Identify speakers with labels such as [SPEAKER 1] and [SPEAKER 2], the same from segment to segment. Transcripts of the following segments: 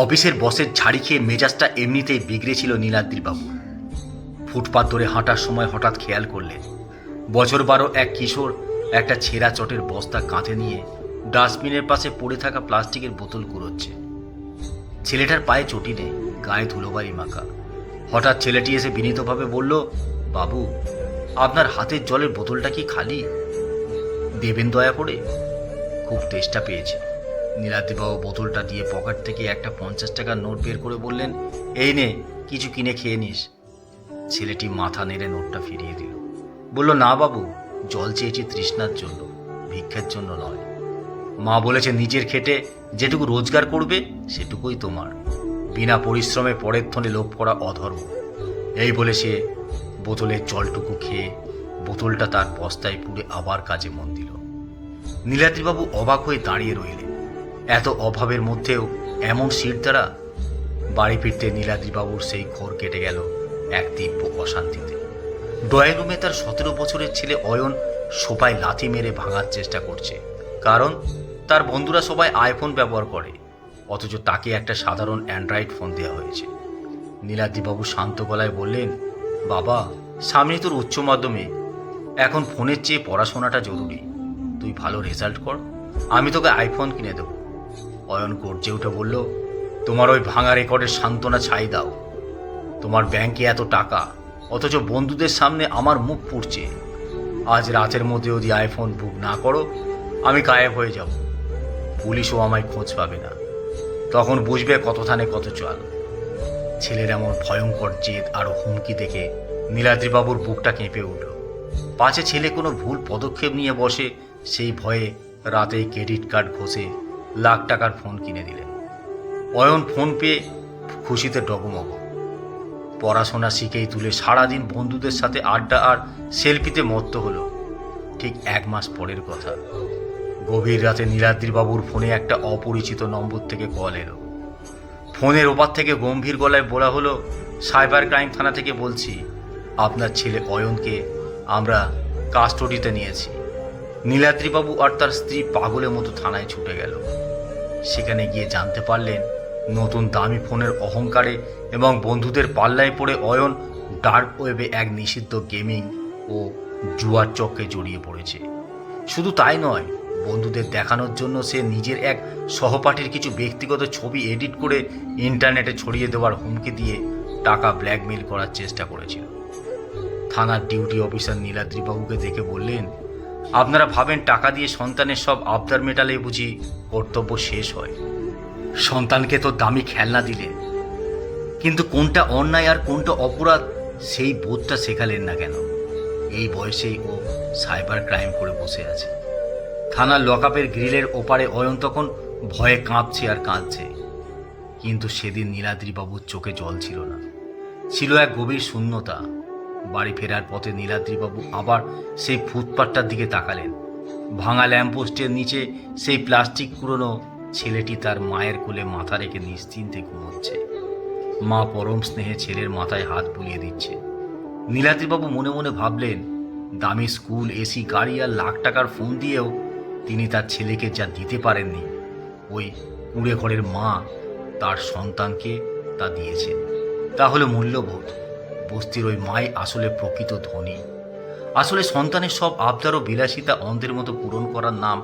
[SPEAKER 1] অফিসের বসের ঝাড়ি খেয়ে মেজাজটা এমনিতেই বিগড়েছিল নীলাদ্রি বাবু। ফুটপাত ধরে হাঁটার সময় হঠাৎ খেয়াল করলেন বছর 12 এক কিশোর একটা ছেঁড়া চটের বস্তা কাঁধে নিয়ে ডাস্টবিনের পাশে পড়ে থাকা প্লাস্টিকের বোতল কুড়োচ্ছে। ছেলেটার পায়ে চটি নেই, গায়ে ধুলোবালি মাখা। হঠাৎ ছেলেটি এসে বিনীতভাবে বলল, বাবু, আপনার হাতের জলের বোতলটা কি খালি? দেবেন দয়া করে? খুব তেষ্টা পেয়েছে। নীলাদ্রিবাবু বোতলটা দিয়ে পকেট থেকে একটা 50 টাকার নোট বের করে বললেন, এই নে, কিছু কিনে খেয়ে নিস। ছেলেটি মাথা নেড়ে নোটটা ফিরিয়ে দিল। বলল, না বাবু, জল চেয়েছি তৃষ্ণার জন্য, ভিক্ষার জন্য নয়। মা বলেছে নিজের খেটে যেটুকু রোজগার করবে সেটুকুই তোমার, বিনা পরিশ্রমে পরের ধনে লোভ করা অধর্ম। এই বলে সে বোতলের জলটুকু খেয়ে বোতলটা তার বস্তায় পুড়ে আবার কাজে মন দিল। নীলাদ্রিবাবু অবাক হয়ে দাঁড়িয়ে রইলেন। এত অভাবের মধ্যেও এমন সিট দ্বারা। বাড়ি ফিরতে নীলাদ্রিবাবুর সেই ঘোর কেটে গেল এক তীব্র অশান্তিতে। ড্রয়িং রুমে তার 17 বছরের ছেলে অয়ন সোফায় লাথি মেরে ভাঙার চেষ্টা করছে, কারণ তার বন্ধুরা সবাই আইফোন ব্যবহার করে, অথচ তাকে একটা সাধারণ অ্যান্ড্রয়েড ফোন দেওয়া হয়েছে। নীলাদ্রিবাবু শান্ত গলায় বললেন, বাবা, সামনে তোর উচ্চ মাধ্যমিক, এখন ফোনের চেয়ে পড়াশোনাটা জরুরি। তুই ভালো রেজাল্ট কর, আমি তোকে আইফোন কিনে দেবো। অয়ন গর্জে উঠে বলল, তোমার ওই ভাঙা রেকর্ডের সান্ত্বনা ছাই দাও। তোমার ব্যাংকে এত টাকা, অথচ বন্ধুদের সামনে আমার মুখ পুড়ছে। আজ রাতের মধ্যে যদি আইফোন বুক না করো, আমি গায়েব হয়ে যাব। পুলিশও আমায় খোঁজ পাবে না। তখন বুঝবে কত থানে কত চাল। ছেলের এমন ভয়ঙ্কর জেদ আর হুমকি দেখে নীলাদ্রিবাবুর বুকটা কেঁপে উঠল। পাছে ছেলে কোনো ভুল পদক্ষেপ নিয়ে বসে, সেই ভয়ে রাতেই ক্রেডিট কার্ড ঘষে লাখ টাকার ফোন কিনে দিলেন। অয়ন ফোন পেয়ে খুশিতে ডগমগ। পড়াশোনা শিখেই তুলে সারাদিন বন্ধুদের সাথে আড্ডা আর সেলফিতে মত্ত হলো। ঠিক 1 মাস পরের কথা, গভীর রাতে নীলাদ্রিবাবুর ফোনে একটা অপরিচিত নম্বর থেকে কল এলো। ফোনের ওপার থেকে গম্ভীর গলায় বলা হলো, সাইবার ক্রাইম থানা থেকে বলছি, আপনার ছেলে অয়নকে আমরা কাস্টডিতে নিয়েছি। নীলাদ্রিবাবু আর তার স্ত্রী পাগলের মতো থানায় ছুটে গেল। সেখানে গিয়ে জানতে পারলেন, নতুন দামি ফোনের অহংকারে এবং বন্ধুদের পাল্লায় পড়ে অয়ন ডার্ক ওয়েবে এক নিষিদ্ধ গেমিং ও জুয়ার চক্রে জড়িয়ে পড়েছে। শুধু তাই নয়, বন্ধুদের দেখানোর জন্য সে নিজের এক সহপাঠীর কিছু ব্যক্তিগত ছবি এডিট করে ইন্টারনেটে ছড়িয়ে দেওয়ার হুমকি দিয়ে টাকা ব্ল্যাকমেইল করার চেষ্টা করেছিল। থানার ডিউটি অফিসার নীলাদ্রিবাবুকে দেখে বললেন, আপনারা ভাবেন টাকা দিয়ে সন্তানের সব আবদার মেটালেই বুঝি কর্তব্য শেষ হয়? সন্তানকে তো দামি খেলনা দিলেন, কিন্তু কোনটা অন্যায় আর কোনটা অপরাধ সেই বোধটা শেখালেন না কেন? এই বয়সেই ও সাইবার ক্রাইম করে বসে আছে। থানার লকআপের গ্রিলের ওপারে অয়ন তখন ভয়ে কাঁপছে আর কাঁদছে। কিন্তু সেদিন নীলাদ্রিবাবুর চোখে জল ছিল না, ছিল এক গভীর শূন্যতা। বাড়ি ফেরার পথে নীলাদ্রিবাবু আবার সেই ফুটপাতটার দিকে তাকালেন। ভাঙা ল্যাম্পপোস্টের নিচে সেই প্লাস্টিক কুড়োনো ছেলেটি তার মায়ের কোলে মাথা রেখে নিশ্চিন্তে ঘুমোচ্ছে। মা পরম স্নেহে ছেলের মাথায় হাত বুলিয়ে দিচ্ছে। নীলাদ্রিবাবু মনে মনে ভাবলেন, দামি স্কুল, এসি গাড়ি আর লাখ টাকার ফোন দিয়েও তিনি তার ছেলেকে যা দিতে পারেননি, ওই কুঁড়ে ঘরের মা তার সন্তানকে তা দিয়েছেন। তা হলো মূল্যবোধ। বস্তির ওই মাই আসলে প্রকৃত ধনী। আসলে সন্তানের সব আবদার ও বিলাসিতা অন্ধের মতো পূরণ করার নাম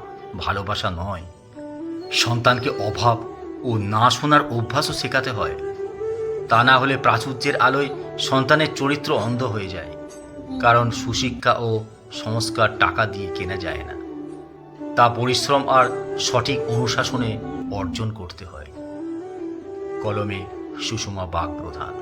[SPEAKER 1] ভালোবাসা নয়। সন্তানকে অভাব ও না শোনার অভ্যাসও শেখাতে হয়। তা না হলে প্রাচুর্যের আলোয় সন্তানের চরিত্র অন্ধ হয়ে যায়। কারণ সুশিক্ষা ও সংস্কার টাকা দিয়ে কেনা যায় না, তা পরিশ্রম আর সঠিক অনুশাসনে অর্জন করতে হয়। কলমে সুষমা বাগ প্রধান।